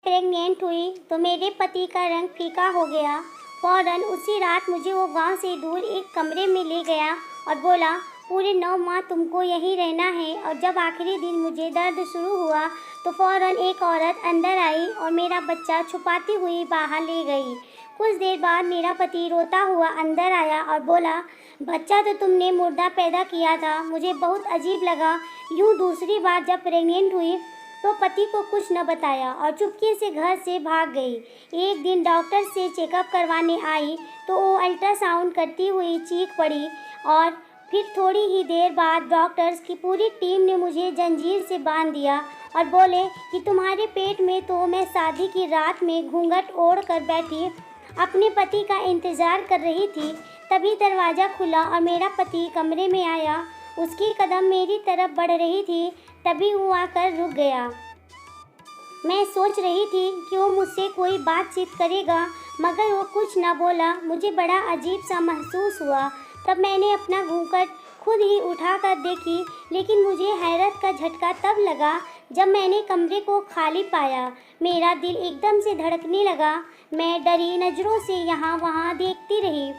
Pregnant हुई तो मेरे पति का रंग फीका हो गया। फ़ौरन उसी रात मुझे वो गांव से दूर एक कमरे में ले गया और बोला, पूरे 9 माह तुमको यहीं रहना है। और जब आखिरी दिन मुझे दर्द शुरू हुआ तो फ़ौरन एक औरत अंदर आई और मेरा बच्चा छुपाती हुई बाहर ले गई। कुछ देर बाद मेरा पति रोता हुआ अंदर आया और बोला, बच्चा तो तुमने मुर्दा पैदा किया था। मुझे बहुत अजीब लगा। यूँ दूसरी बार जब प्रेग्नेंट हुई तो पति को कुछ न बताया और चुपके से घर से भाग गई। एक दिन डॉक्टर से चेकअप करवाने आई तो वो अल्ट्रासाउंड करती हुई चीख पड़ी और फिर थोड़ी ही देर बाद डॉक्टर्स की पूरी टीम ने मुझे जंजीर से बांध दिया और बोले कि तुम्हारे पेट में तो मैं शादी की रात में घूंघट ओढ़ कर बैठी अपने पति का इंतज़ार कर रही थी। तभी दरवाज़ा खुला और मेरा पति कमरे में आया। उसकी कदम मेरी तरफ बढ़ रही थी, तभी वो आकर रुक गया। मैं सोच रही थी कि वो मुझसे कोई बातचीत करेगा, मगर वो कुछ न बोला। मुझे बड़ा अजीब सा महसूस हुआ। तब मैंने अपना घूंघट खुद ही उठा कर देखी, लेकिन मुझे हैरत का झटका तब लगा जब मैंने कमरे को खाली पाया। मेरा दिल एकदम से धड़कने लगा। मैं डरी नज़रों से यहाँ वहाँ देखती रही।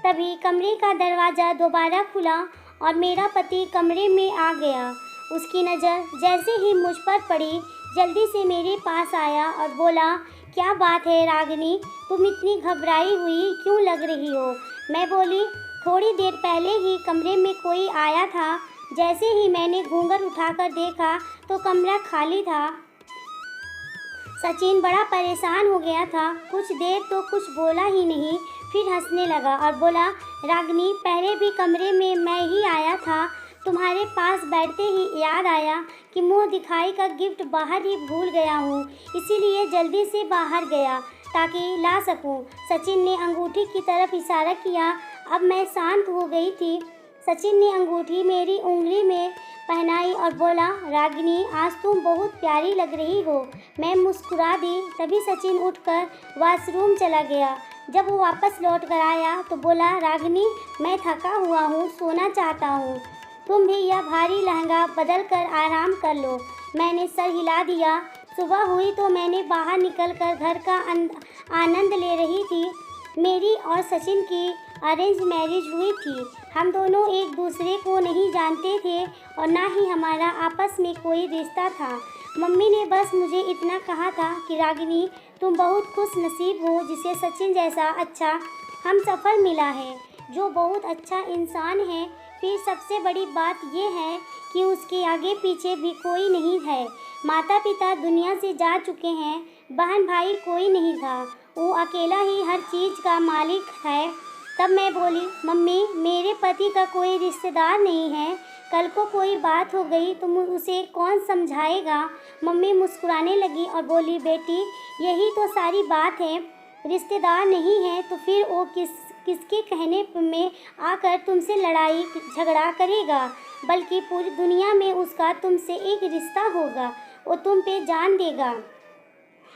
तभी कमरे का दरवाज़ा दोबारा खुला और मेरा पति कमरे में आ गया। उसकी नज़र जैसे ही मुझ पर पड़ी, जल्दी से मेरे पास आया और बोला, क्या बात है रागिनी, तुम इतनी घबराई हुई क्यों लग रही हो? मैं बोली, थोड़ी देर पहले ही कमरे में कोई आया था। जैसे ही मैंने घूंघट उठाकर देखा तो कमरा खाली था। सचिन बड़ा परेशान हो गया था। कुछ देर तो कुछ बोला ही नहीं, फिर हंसने लगा और बोला, रागिनी, पहले भी कमरे में मैं ही आया था। तुम्हारे पास बैठते ही याद आया कि मुंह दिखाई का गिफ्ट बाहर ही भूल गया हूँ, इसीलिए जल्दी से बाहर गया ताकि ला सकूँ। सचिन ने अंगूठी की तरफ इशारा किया। अब मैं शांत हो गई थी। सचिन ने अंगूठी मेरी उंगली में पहनाई और बोला, रागिनी, आज तुम बहुत प्यारी लग रही हो। मैं मुस्कुरा दी। तभी सचिन उठकर वॉशरूम चला गया। जब वो वापस लौट कर आया तो बोला, रागिनी, मैं थका हुआ हूँ, सोना चाहता हूँ। तुम भी यह भारी लहंगा बदल कर आराम कर लो। मैंने सर हिला दिया। सुबह हुई तो मैंने बाहर निकलकर घर का आनंद ले रही थी। मेरी और सचिन की अरेंज मैरिज हुई थी। हम दोनों एक दूसरे को नहीं जानते थे और ना ही हमारा आपस में कोई रिश्ता था। मम्मी ने बस मुझे इतना कहा था कि रागिनी, तुम बहुत खुश नसीब हो जिसे सचिन जैसा अच्छा हम सफ़र मिला है, जो बहुत अच्छा इंसान है। फिर सबसे बड़ी बात यह है कि उसके आगे पीछे भी कोई नहीं है। माता पिता दुनिया से जा चुके हैं, बहन भाई कोई नहीं था। वो अकेला ही हर चीज़ का मालिक है। तब मैं बोली, मम्मी, मेरे पति का कोई रिश्तेदार नहीं है। कल को कोई बात हो गई तो उसे कौन समझाएगा? मम्मी मुस्कुराने लगी और बोली, बेटी, यही तो सारी बात है। रिश्तेदार नहीं है तो फिर वो किसके कहने में आकर तुमसे लड़ाई झगड़ा करेगा? बल्कि पूरी दुनिया में उसका तुमसे एक रिश्ता होगा, वो तुम पे जान देगा।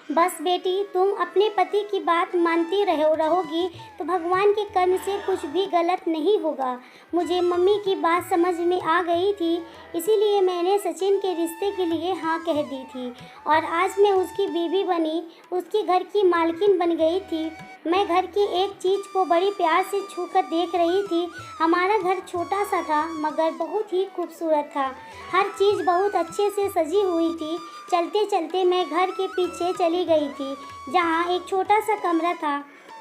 बस बेटी, तुम अपने पति की बात मानती रहोगी तो भगवान के कर्म से कुछ भी गलत नहीं होगा। मुझे मम्मी की बात समझ में आ गई थी, इसीलिए मैंने सचिन के रिश्ते के लिए हाँ कह दी थी और आज मैं उसकी बीवी बनी, उसके घर की मालकिन बन गई थी। मैं घर की एक चीज़ को बड़ी प्यार से छूकर देख रही थी। हमारा घर छोटा सा था मगर बहुत ही खूबसूरत था। हर चीज़ बहुत अच्छे से सजी हुई थी। चलते चलते मैं घर के पीछे चली गई थी, जहाँ एक छोटा सा कमरा था।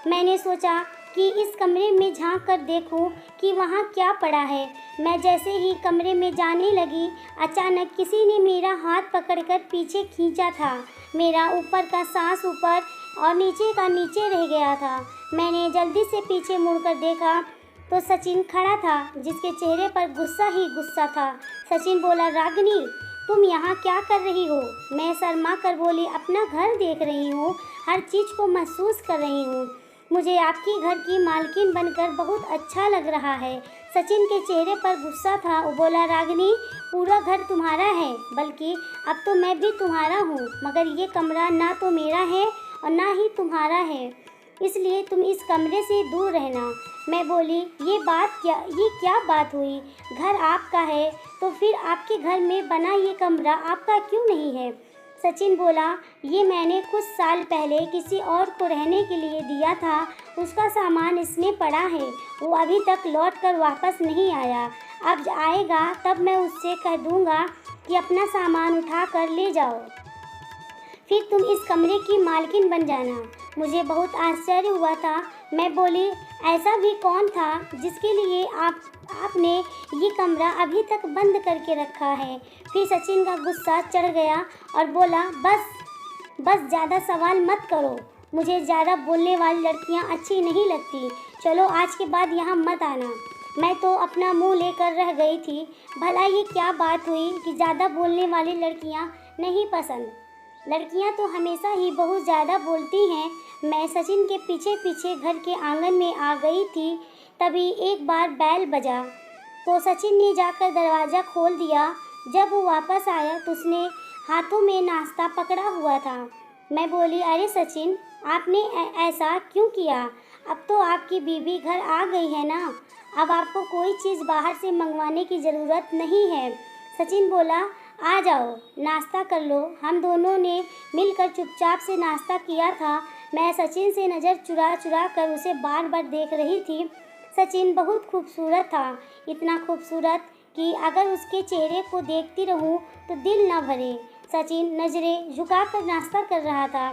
मैंने सोचा कि इस कमरे में झांक कर देखूं कि वहाँ क्या पड़ा है। मैं जैसे ही कमरे में जाने लगी, अचानक किसी ने मेरा हाथ पकड़कर पीछे खींचा था। मेरा ऊपर का सांस ऊपर और नीचे का नीचे रह गया था। मैंने जल्दी से पीछे मुड़कर देखा तो सचिन खड़ा था, जिसके चेहरे पर गुस्सा ही गुस्सा था। सचिन बोला, रागिनी, तुम यहाँ क्या कर रही हो? मैं शर्मा कर बोली, अपना घर देख रही हूँ, हर चीज़ को महसूस कर रही हूँ। मुझे आपकी घर की मालकिन बनकर बहुत अच्छा लग रहा है। सचिन के चेहरे पर गुस्सा था। वो बोला, रागिनी, पूरा घर तुम्हारा है, बल्कि अब तो मैं भी तुम्हारा हूँ, मगर ये कमरा ना तो मेरा है और ना ही तुम्हारा है, इसलिए तुम इस कमरे से दूर रहना। मैं बोली, ये क्या बात हुई? घर आपका है तो फिर आपके घर में बना ये कमरा आपका क्यों नहीं है? सचिन बोला, ये मैंने कुछ साल पहले किसी और को रहने के लिए दिया था, उसका सामान इसमें पड़ा है, वो अभी तक लौट कर वापस नहीं आया। अब आएगा तब मैं उससे कह दूँगा कि अपना सामान उठा कर ले जाओ, फिर तुम इस कमरे की मालकिन बन जाना। मुझे बहुत आश्चर्य हुआ था। मैं बोली, ऐसा भी कौन था जिसके लिए आपने ये कमरा अभी तक बंद करके रखा है? फिर सचिन का गुस्सा चढ़ गया और बोला, बस ज़्यादा सवाल मत करो, मुझे ज़्यादा बोलने वाली लड़कियां अच्छी नहीं लगती। चलो आज के बाद यहाँ मत आना। मैं तो अपना मुंह लेकर रह गई थी। भला ये क्या बात हुई कि ज़्यादा बोलने वाली लड़कियां नहीं पसंद? लड़कियां तो हमेशा ही बहुत ज़्यादा बोलती हैं। मैं सचिन के पीछे पीछे घर के आंगन में आ गई थी। तभी एक बार बैल बजा तो सचिन ने जाकर दरवाज़ा खोल दिया। जब वो वापस आया तो उसने हाथों में नाश्ता पकड़ा हुआ था। मैं बोली, अरे सचिन, आपने ऐसा क्यों किया? अब तो आपकी बीवी घर आ गई है ना, अब आपको कोई चीज़ बाहर से मंगवाने की ज़रूरत नहीं है। सचिन बोला, आ जाओ, नाश्ता कर लो। हम दोनों ने मिलकर चुपचाप से नाश्ता किया था। मैं सचिन से नज़र चुरा चुरा कर उसे बार बार देख रही थी। सचिन बहुत खूबसूरत था, इतना खूबसूरत कि अगर उसके चेहरे को देखती रहूं तो दिल न भरे। सचिन नज़रें झुकाकर नाश्ता कर रहा था,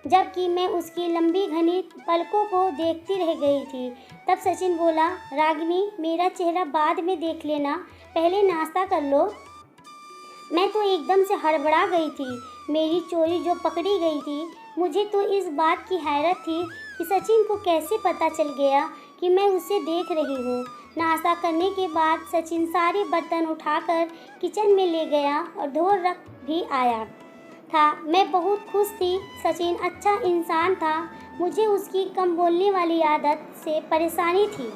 जबकि मैं उसकी लंबी घनी पलकों को देखती रह गई थी। तब सचिन बोला, रागिनी, मेरा चेहरा बाद में देख लेना, पहले नाश्ता कर लो। मैं तो एकदम से हड़बड़ा गई थी। मेरी चोरी जो पकड़ी गई थी, मुझे तो इस बात की हैरत थी कि सचिन को कैसे पता चल गया कि मैं उसे देख रही हूँ। नाश्ता करने के बाद सचिन सारे बर्तन उठाकर किचन में ले गया और धो रख भी आया था। मैं बहुत खुश थी। सचिन अच्छा इंसान था। मुझे उसकी कम बोलने वाली आदत से परेशानी थी।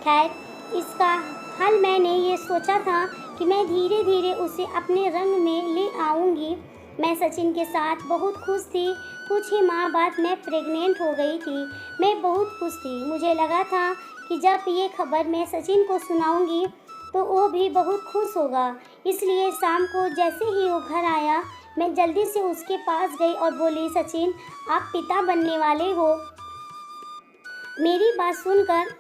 खैर, इसका हल मैंने ये सोचा था कि मैं धीरे धीरे उसे अपने रंग में ले आऊँगी। मैं सचिन के साथ बहुत खुश थी। कुछ ही माह बाद मैं प्रेग्नेंट हो गई थी। मैं बहुत खुश थी। मुझे लगा था कि जब ये खबर मैं सचिन को सुनाऊंगी तो वो भी बहुत खुश होगा। इसलिए शाम को जैसे ही वो घर आया, मैं जल्दी से उसके पास गई और बोली, सचिन, आप पिता बनने वाले हो। मेरी बात सुनकर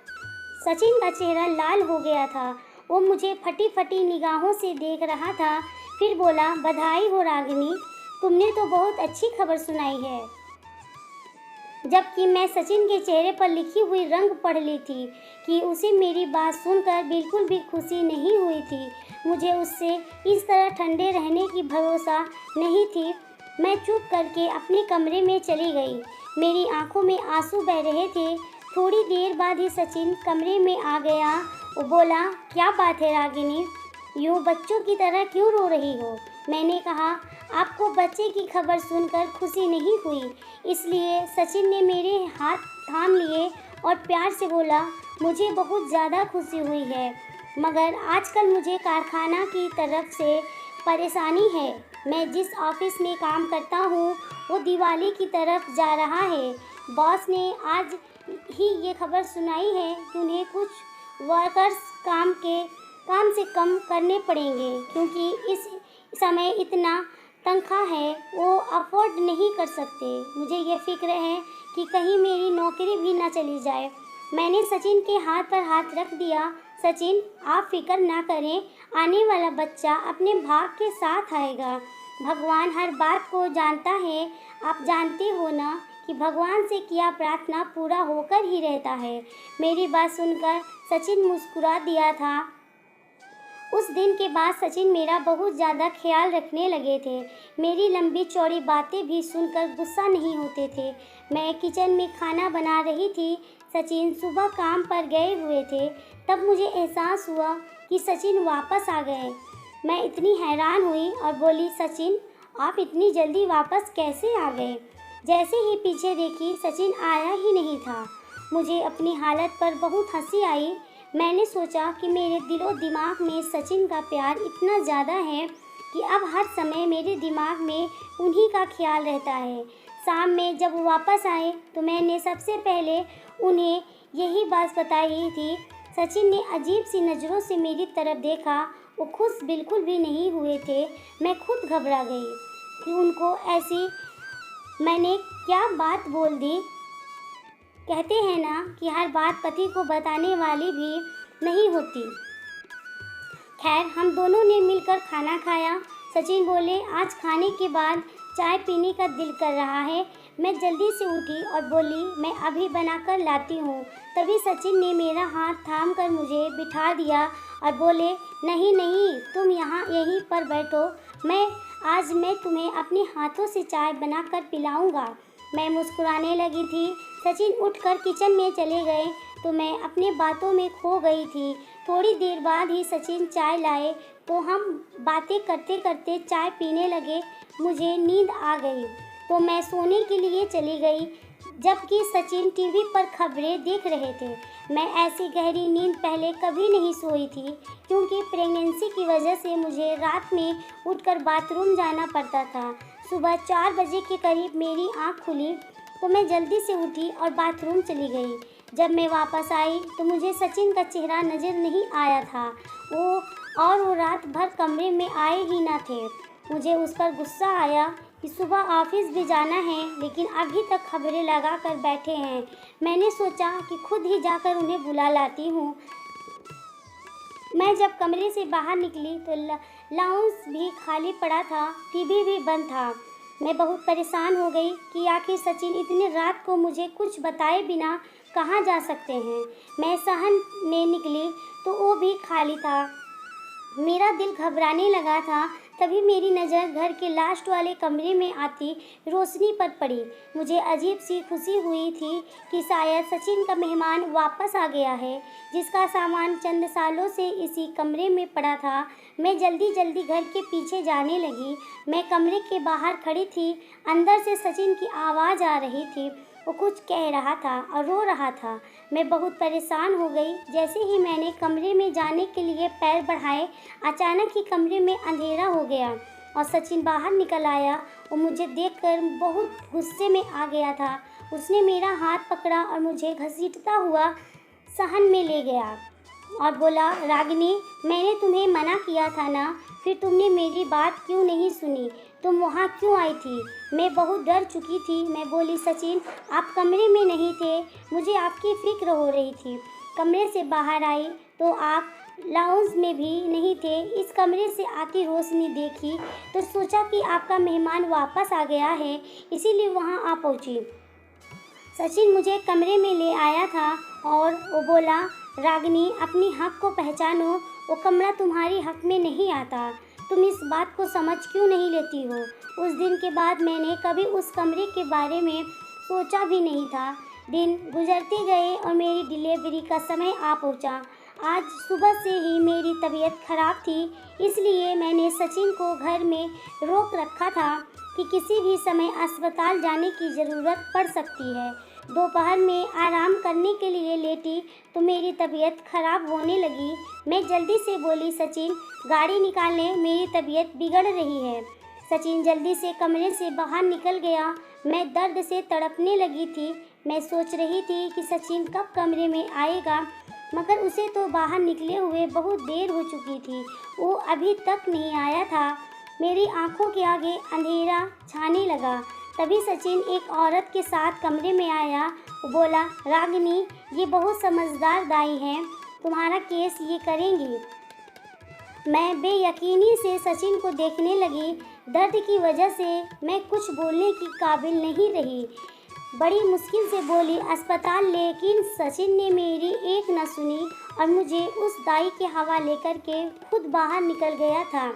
सचिन का चेहरा लाल हो गया था। वो मुझे फटी फटी निगाहों से देख रहा था। फिर बोला, बधाई हो रागिनी, तुमने तो बहुत अच्छी खबर सुनाई है। जबकि मैं सचिन के चेहरे पर लिखी हुई रंग पढ़ ली थी कि उसे मेरी बात सुनकर बिल्कुल भी खुशी नहीं हुई थी। मुझे उससे इस तरह ठंडे रहने की भरोसा नहीं थी। मैं चुप करके अपने कमरे में चली गई। मेरी आंखों में आंसू बह रहे थे। थोड़ी देर बाद ही सचिन कमरे में आ गया। वो बोला, क्या बात है रागिनी, यूँ बच्चों की तरह क्यों रो रही हो? मैंने कहा, आपको बच्चे की खबर सुनकर खुशी नहीं हुई? इसलिए सचिन ने मेरे हाथ थाम लिए और प्यार से बोला, मुझे बहुत ज़्यादा खुशी हुई है, मगर आजकल मुझे कारखाना की तरफ से परेशानी है। मैं जिस ऑफिस में काम करता हूँ वो दिवाली की तरफ जा रहा है। बॉस ने आज ही ये खबर सुनाई है कि उन्हें कुछ वर्कर्स काम से कम करने पड़ेंगे, क्योंकि इस समय इतना तनख्वाह है वो अफोर्ड नहीं कर सकते। मुझे ये फिक्र है कि कहीं मेरी नौकरी भी ना चली जाए। मैंने सचिन के हाथ पर हाथ रख दिया। सचिन, आप फिक्र ना करें, आने वाला बच्चा अपने भाग के साथ आएगा। भगवान हर बात को जानता है। आप जानते हो ना कि भगवान से किया प्रार्थना पूरा होकर ही रहता है। मेरी बात सुनकर सचिन मुस्कुरा दिया था। उस दिन के बाद सचिन मेरा बहुत ज़्यादा ख्याल रखने लगे थे। मेरी लंबी चौड़ी बातें भी सुनकर गुस्सा नहीं होते थे। मैं किचन में खाना बना रही थी। सचिन सुबह काम पर गए हुए थे। तब मुझे एहसास हुआ कि सचिन वापस आ गए। मैं इतनी हैरान हुई और बोली, सचिन, आप इतनी जल्दी वापस कैसे आ गए? जैसे ही पीछे देखी, सचिन आया ही नहीं था। मुझे अपनी हालत पर बहुत हंसी आई। मैंने सोचा कि मेरे दिलो दिमाग में सचिन का प्यार इतना ज़्यादा है कि अब हर समय मेरे दिमाग में उन्हीं का ख्याल रहता है। शाम में जब वो वापस आए तो मैंने सबसे पहले उन्हें यही बात बताई थी। सचिन ने अजीब सी नज़रों से मेरी तरफ देखा। वो खुश बिल्कुल भी नहीं हुए थे। मैं खुद घबरा गई। कि उनको ऐसी मैंने क्या बात बोल दी। कहते हैं ना कि हर बात पति को बताने वाली भी नहीं होती। खैर, हम दोनों ने मिलकर खाना खाया। सचिन बोले, आज खाने के बाद चाय पीने का दिल कर रहा है। मैं जल्दी से उठी और बोली, मैं अभी बनाकर लाती हूँ। तभी सचिन ने मेरा हाथ थाम कर मुझे बिठा दिया और बोले, नहीं नहीं, तुम यहाँ यहीं पर बैठो, आज मैं तुम्हें अपने हाथों से चाय बनाकर पिलाऊंगा। मैं मुस्कुराने लगी थी। सचिन उठकर किचन में चले गए तो मैं अपनी बातों में खो गई थी। थोड़ी देर बाद ही सचिन चाय लाए तो हम बातें करते करते चाय पीने लगे। मुझे नींद आ गई तो मैं सोने के लिए चली गई, जबकि सचिन टीवी पर खबरें देख रहे थे। मैं ऐसी गहरी नींद पहले कभी नहीं सोई थी, क्योंकि प्रेगनेंसी की वजह से मुझे रात में उठकर बाथरूम जाना पड़ता था। सुबह 4 बजे के करीब मेरी आँख खुली तो मैं जल्दी से उठी और बाथरूम चली गई। जब मैं वापस आई तो मुझे सचिन का चेहरा नज़र नहीं आया था। वो रात भर कमरे में आए ही ना थे। मुझे उस पर गुस्सा आया कि सुबह ऑफिस भी जाना है, लेकिन अभी तक खबरें लगा कर बैठे हैं। मैंने सोचा कि खुद ही जाकर उन्हें बुला लाती हूँ। मैं जब कमरे से बाहर निकली तो लाउंज भी खाली पड़ा था, टीवी भी बंद था। मैं बहुत परेशान हो गई कि आखिर सचिन इतनी रात को मुझे कुछ बताए बिना कहाँ जा सकते हैं। मैं सहन में निकली तो वो भी खाली था। मेरा दिल घबराने लगा था। तभी मेरी नज़र घर के लास्ट वाले कमरे में आती रोशनी पर पड़ी। मुझे अजीब सी खुशी हुई थी कि शायद सचिन का मेहमान वापस आ गया है, जिसका सामान चंद सालों से इसी कमरे में पड़ा था। मैं जल्दी जल्दी घर के पीछे जाने लगी। मैं कमरे के बाहर खड़ी थी। अंदर से सचिन की आवाज़ आ रही थी। वो कुछ कह रहा था और रो रहा था। मैं बहुत परेशान हो गई। जैसे ही मैंने कमरे में जाने के लिए पैर बढ़ाए, अचानक ही कमरे में अंधेरा हो गया और सचिन बाहर निकल आया। वो मुझे देखकर बहुत गुस्से में आ गया था। उसने मेरा हाथ पकड़ा और मुझे घसीटता हुआ सहन में ले गया और बोला, रागिनी, मैंने तुम्हें मना किया था ना, फिर तुमने मेरी बात क्यों नहीं सुनी? तुम वहाँ क्यों आई थी? मैं बहुत डर चुकी थी। मैं बोली, सचिन, आप कमरे में नहीं थे, मुझे आपकी फ़िक्र हो रही थी। कमरे से बाहर आई तो आप लाउंज में भी नहीं थे। इस कमरे से आती रोशनी देखी तो सोचा कि आपका मेहमान वापस आ गया है, इसीलिए वहाँ आ पहुँची। सचिन मुझे कमरे में ले आया था और वो बोला, रागिनी, अपनी हक को पहचानो, वो कमरा तुम्हारी हक में नहीं आता। तुम इस बात को समझ क्यों नहीं लेती हो? उस दिन के बाद मैंने कभी उस कमरे के बारे में सोचा भी नहीं था। दिन गुजरते गए और मेरी डिलीवरी का समय आ पहुंचा। आज सुबह से ही मेरी तबीयत खराब थी, इसलिए मैंने सचिन को घर में रोक रखा था कि किसी भी समय अस्पताल जाने की ज़रूरत पड़ सकती है। दोपहर में आराम करने के लिए लेटी तो मेरी तबीयत खराब होने लगी। मैं जल्दी से बोली, सचिन, गाड़ी निकाल लें, मेरी तबीयत बिगड़ रही है। सचिन जल्दी से कमरे से बाहर निकल गया। मैं दर्द से तड़पने लगी थी। मैं सोच रही थी कि सचिन कब कमरे में आएगा, मगर उसे तो बाहर निकले हुए बहुत देर हो चुकी थी। वो अभी तक नहीं आया था। मेरी आंखों के आगे अंधेरा छाने लगा। तभी सचिन एक औरत के साथ कमरे में आया। वो बोला, रागिनी, ये बहुत समझदार दाई हैं, तुम्हारा केस ये करेंगी। मैं बेयकीनी से सचिन को देखने लगी। दर्द की वजह से मैं कुछ बोलने की काबिल नहीं रही। बड़ी मुश्किल से बोली, अस्पताल, लेकिन सचिन ने मेरी एक न सुनी और मुझे उस दाई के हवाले करके खुद बाहर निकल गया था।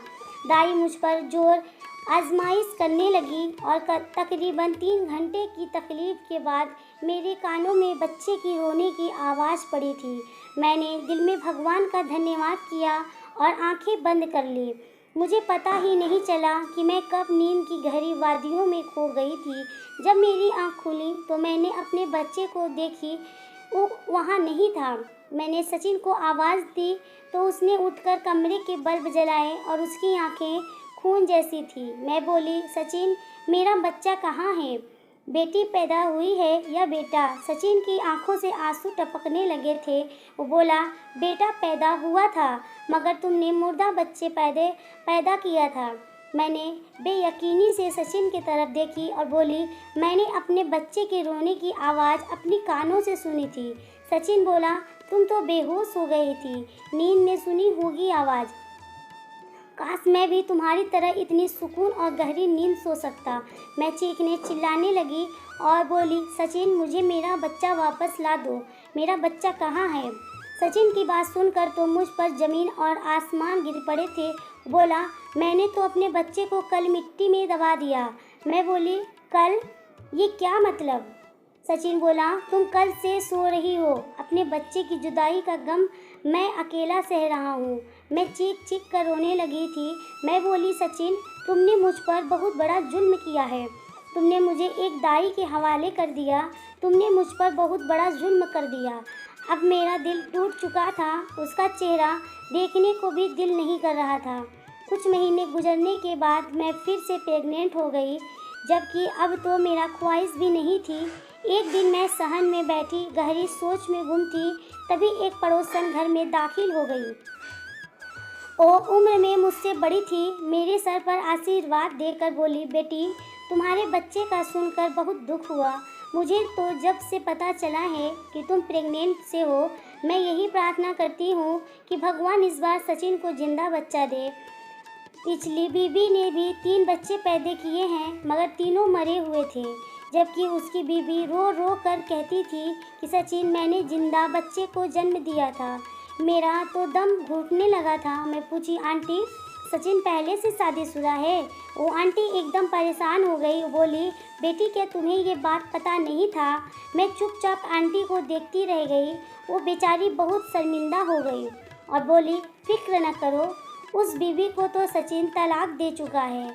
दाई मुझ पर जोर आजमाइश करने लगी और तकरीबन 3 घंटे की तकलीफ़ के बाद मेरे कानों में बच्चे की रोने की आवाज़ पड़ी थी। मैंने दिल में भगवान का धन्यवाद किया और आंखें बंद कर ली। मुझे पता ही नहीं चला कि मैं कब नींद की गहरी वादियों में खो गई थी। जब मेरी आंख खुली तो मैंने अपने बच्चे को देखी, वो वहाँ नहीं था। मैंने सचिन को आवाज़ दी तो उसने उठकर कमरे के बल्ब जलाए और उसकी आंखें खून जैसी थी। मैं बोली, सचिन, मेरा बच्चा कहाँ है? बेटी पैदा हुई है या बेटा? सचिन की आंखों से आंसू टपकने लगे थे। वो बोला, बेटा पैदा हुआ था, मगर तुमने मुर्दा बच्चे पैदा किया था। मैंने बेयकीनी से सचिन की तरफ देखी और बोली, मैंने अपने बच्चे के रोने की आवाज़ अपनी कानों से सुनी थी। सचिन बोला, तुम तो बेहोश हो गई थी, नींद में सुनी होगी आवाज़। काश मैं भी तुम्हारी तरह इतनी सुकून और गहरी नींद सो सकता। मैं चीखने चिल्लाने लगी और बोली, सचिन मुझे मेरा बच्चा वापस ला दो, मेरा बच्चा कहाँ है। सचिन की बात सुनकर तो मुझ पर ज़मीन और आसमान गिर पड़े थे। बोला, मैंने तो अपने बच्चे को कल मिट्टी में दबा दिया। मैं बोली, कल? ये क्या मतलब? सचिन बोला, तुम कल से सो रही हो, अपने बच्चे की जुदाई का गम मैं अकेला सह रहा हूँ। मैं चीख चीख कर रोने लगी थी। मैं बोली, सचिन तुमने मुझ पर बहुत बड़ा जुल्म किया है, तुमने मुझे एक दाई के हवाले कर दिया, तुमने मुझ पर बहुत बड़ा जुल्म कर दिया। अब मेरा दिल टूट चुका था, उसका चेहरा देखने को भी दिल नहीं कर रहा था। कुछ महीने गुजरने के बाद मैं फिर से प्रेग्नेंट हो गई, जबकि अब तो मेरा ख्वाहिश भी नहीं थी। एक दिन मैं सहन में बैठी गहरी सोच में गुम थी, तभी एक पड़ोसन घर में दाखिल हो गई। वो उम्र में मुझसे बड़ी थी, मेरे सर पर आशीर्वाद देकर बोली, बेटी तुम्हारे बच्चे का सुनकर बहुत दुख हुआ। मुझे तो जब से पता चला है कि तुम प्रेग्नेंट से हो, मैं यही प्रार्थना करती हूँ कि भगवान इस बार सचिन को जिंदा बच्चा दे। पिछली बीबी ने भी 3 बच्चे पैदा किए हैं, मगर तीनों मरे हुए थे, जबकि उसकी बीबी रो रो कर कहती थी कि सचिन मैंने जिंदा बच्चे को जन्म दिया था। मेरा तो दम घुटने लगा था। मैं पूछी, आंटी सचिन पहले से शादीशुदा है? वो आंटी एकदम परेशान हो गई, बोली, बेटी क्या तुम्हें ये बात पता नहीं था? मैं चुपचाप आंटी को देखती रह गई। वो बेचारी बहुत शर्मिंदा हो गई और बोली, फिक्र न करो, उस बीवी को तो सचिन तलाक दे चुका है,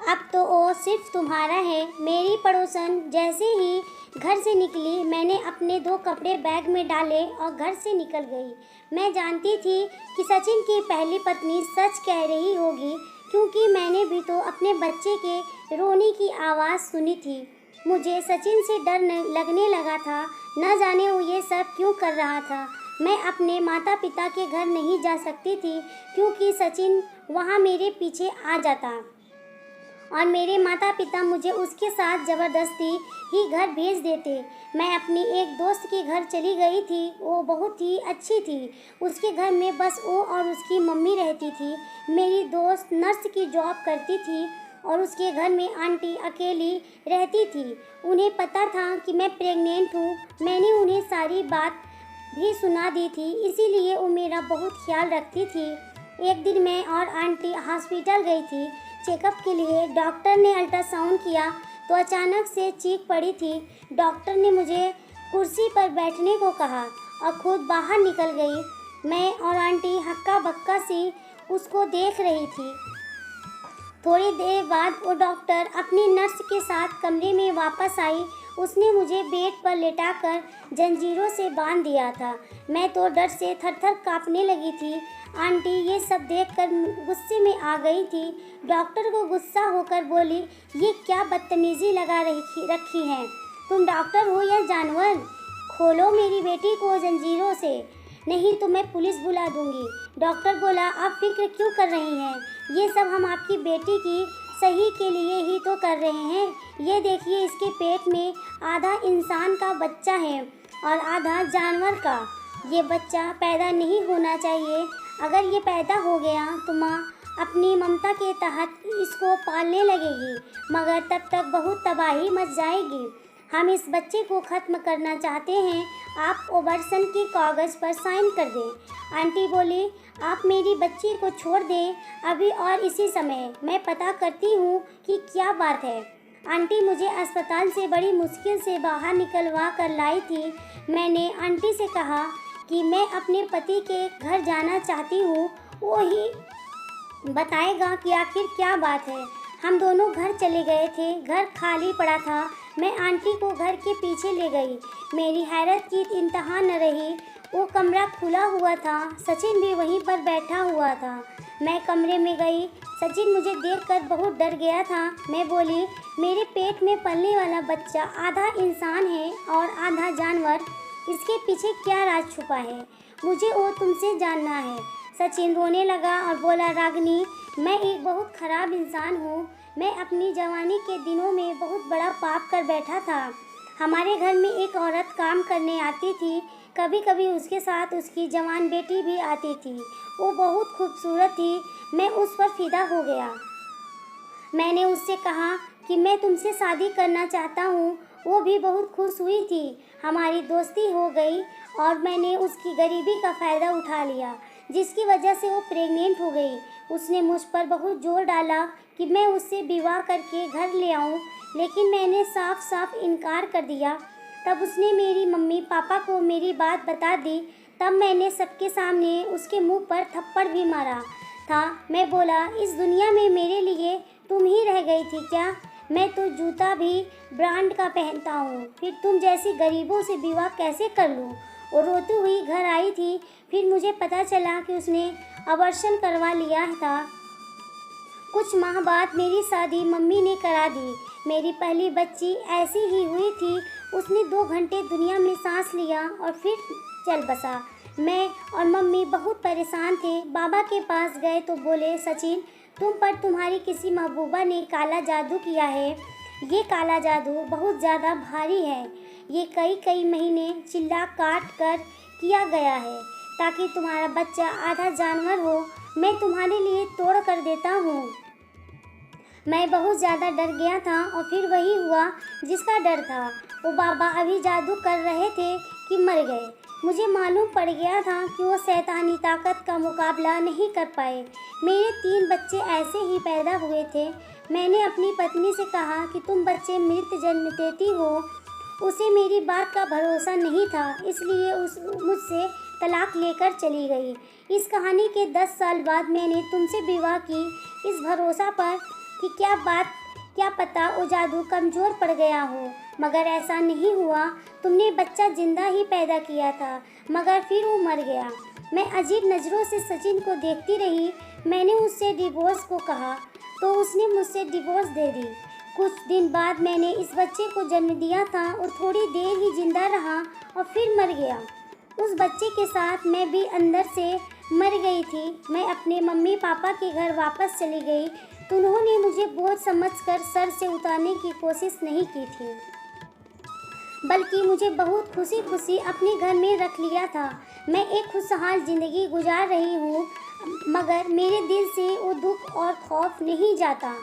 अब तो वो सिर्फ तुम्हारा है। मेरी पड़ोसन जैसे ही घर से निकली, मैंने अपने 2 कपड़े बैग में डाले और घर से निकल गई। मैं जानती थी कि सचिन की पहली पत्नी सच कह रही होगी, क्योंकि मैंने भी तो अपने बच्चे के रोने की आवाज़ सुनी थी। मुझे सचिन से डर लगने लगा था, न जाने वो ये सब क्यों कर रहा था। मैं अपने माता पिता के घर नहीं जा सकती थी, क्योंकि सचिन वहाँ मेरे पीछे आ जाता और मेरे माता पिता मुझे उसके साथ ज़बरदस्ती ही घर भेज देते। मैं अपनी एक दोस्त के घर चली गई थी, वो बहुत ही अच्छी थी। उसके घर में बस वो और उसकी मम्मी रहती थी। मेरी दोस्त नर्स की जॉब करती थी और उसके घर में आंटी अकेली रहती थी। उन्हें पता था कि मैं प्रेग्नेंट हूँ। मैंने उन्हें सारी बात भी सुना दी थी, इसीलिए वो मेरा बहुत ख्याल रखती थी। एक दिन मैं और आंटी हॉस्पिटल गई थी चेकअप के लिए। डॉक्टर ने अल्ट्रासाउंड किया तो अचानक से चीख पड़ी थी। डॉक्टर ने मुझे कुर्सी पर बैठने को कहा और खुद बाहर निकल गई। मैं और आंटी हक्का बक्का सी उसको देख रही थी। थोड़ी देर बाद वो डॉक्टर अपनी नर्स के साथ कमरे में वापस आई। उसने मुझे बेड पर लेटाकर जंजीरों से बांध दिया था। मैं तो डर से थर-थर कांपने लगी थी। आंटी ये सब देखकर गुस्से में आ गई थी। डॉक्टर को गुस्सा होकर बोली, ये क्या बदतमीज़ी लगा रखी है, तुम डॉक्टर हो या जानवर? खोलो मेरी बेटी को जंजीरों से, नहीं तो मैं पुलिस बुला दूंगी। डॉक्टर बोला, आप फिक्र क्यों कर रही हैं? ये सब हम आपकी बेटी की सही के लिए ही तो कर रहे हैं। ये देखिए, इसके पेट में आधा इंसान का बच्चा है और आधा जानवर का। ये बच्चा पैदा नहीं होना चाहिए। अगर ये पैदा हो गया तो माँ अपनी ममता के तहत इसको पालने लगेगी, मगर तब तक बहुत तबाही मच जाएगी। हम इस बच्चे को ख़त्म करना चाहते हैं। आप ओबर्सन के कागज़ पर साइन कर दें। आंटी बोली, आप मेरी बच्ची को छोड़ दें अभी और इसी समय। मैं पता करती हूँ कि क्या बात है। आंटी मुझे अस्पताल से बड़ी मुश्किल से बाहर निकलवा कर लाई थी। मैंने आंटी से कहा कि मैं अपने पति के घर जाना चाहती हूँ, वो ही बताएगा कि आखिर क्या बात है। हम दोनों घर चले गए थे। घर खाली पड़ा था। मैं आंटी को घर के पीछे ले गई। मेरी हैरत की इंतहा न रही। वो कमरा खुला हुआ था। सचिन भी वहीं पर बैठा हुआ था। मैं कमरे में गई। सचिन मुझे देखकर बहुत डर गया था। मैं बोली, मेरे पेट में पलने वाला बच्चा आधा इंसान है और आधा जानवर। इसके पीछे क्या राज छुपा है, मुझे वो तुमसे जानना है। सचिन रोने लगा और बोला, रागिनी, मैं एक बहुत ख़राब इंसान हूँ। मैं अपनी जवानी के दिनों में बहुत बड़ा पाप कर बैठा था। हमारे घर में एक औरत काम करने आती थी। कभी कभी उसके साथ उसकी जवान बेटी भी आती थी। वो बहुत खूबसूरत थी। मैं उस पर फिदा हो गया। मैंने उससे कहा कि मैं तुमसे शादी करना चाहता हूँ। वो भी बहुत खुश हुई थी। हमारी दोस्ती हो गई और मैंने उसकी गरीबी का फ़ायदा उठा लिया, जिसकी वजह से वो प्रेग्नेंट हो गई। उसने मुझ पर बहुत जोर डाला कि मैं उससे विवाह करके घर ले आऊँ, लेकिन मैंने साफ साफ इनकार कर दिया। तब उसने मेरी मम्मी पापा को मेरी बात बता दी। तब मैंने सबके सामने उसके मुंह पर थप्पड़ भी मारा था। मैं बोला, इस दुनिया में मेरे लिए तुम ही रह गई थी क्या? मैं तो जूता भी ब्रांड का पहनता हूँ, फिर तुम जैसी गरीबों से विवाह कैसे कर लूँ? वो रोती हुई घर आई थी। फिर मुझे पता चला कि उसने अबॉर्शन करवा लिया था। कुछ माह बाद मेरी शादी मम्मी ने करा दी। मेरी पहली बच्ची ऐसी ही हुई थी। उसने 2 घंटे दुनिया में सांस लिया और फिर चल बसा। मैं और मम्मी बहुत परेशान थे। बाबा के पास गए तो बोले, सचिन, तुम पर तुम्हारी किसी महबूबा ने काला जादू किया है। ये काला जादू बहुत ज़्यादा भारी है। ये कई महीने चिल्ला काट कर किया गया है ताकि तुम्हारा बच्चा आधा जानवर हो। मैं तुम्हारे लिए तोड़ कर देता हूँ। मैं बहुत ज़्यादा डर गया था और फिर वही हुआ जिसका डर था। वो बाबा अभी जादू कर रहे थे कि मर गए। मुझे मालूम पड़ गया था कि वो शैतानी ताकत का मुकाबला नहीं कर पाए। मेरे 3 बच्चे ऐसे ही पैदा हुए थे। मैंने अपनी पत्नी से कहा कि तुम बच्चे मृत जन्म देती हो। उसे मेरी बात का भरोसा नहीं था, इसलिए मुझसे तलाक लेकर चली गई। इस कहानी के 10 साल बाद मैंने तुमसे विवाह की, इस भरोसा पर कि क्या पता वो जादू कमज़ोर पड़ गया हो, मगर ऐसा नहीं हुआ। तुमने बच्चा जिंदा ही पैदा किया था, मगर फिर वो मर गया। मैं अजीब नज़रों से सचिन को देखती रही। मैंने उससे डिवोर्स को कहा तो उसने मुझसे डिवोर्स दे दी। कुछ दिन बाद मैंने इस बच्चे को जन्म दिया था और थोड़ी देर ही जिंदा रहा और फिर मर गया। उस बच्चे के साथ मैं भी अंदर से मर गई थी। मैं अपने मम्मी पापा के घर वापस चली गई तो उन्होंने मुझे बोझ समझकर सर से उतारने की कोशिश नहीं की थी, बल्कि मुझे बहुत खुशी खुशी अपने घर में रख लिया था। मैं एक खुशहाल ज़िंदगी गुजार रही हूँ, मगर मेरे दिल से वो दुख और खौफ नहीं जाता।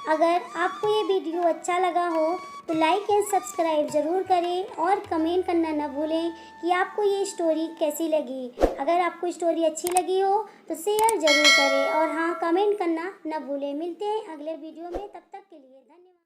अगर आपको ये वीडियो अच्छा लगा हो तो लाइक एंड सब्सक्राइब ज़रूर करें और कमेंट करना न भूलें कि आपको ये स्टोरी कैसी लगी। अगर आपको स्टोरी अच्छी लगी हो तो शेयर ज़रूर करें और हाँ, कमेंट करना न भूलें। मिलते हैं अगले वीडियो में, तब तक के लिए।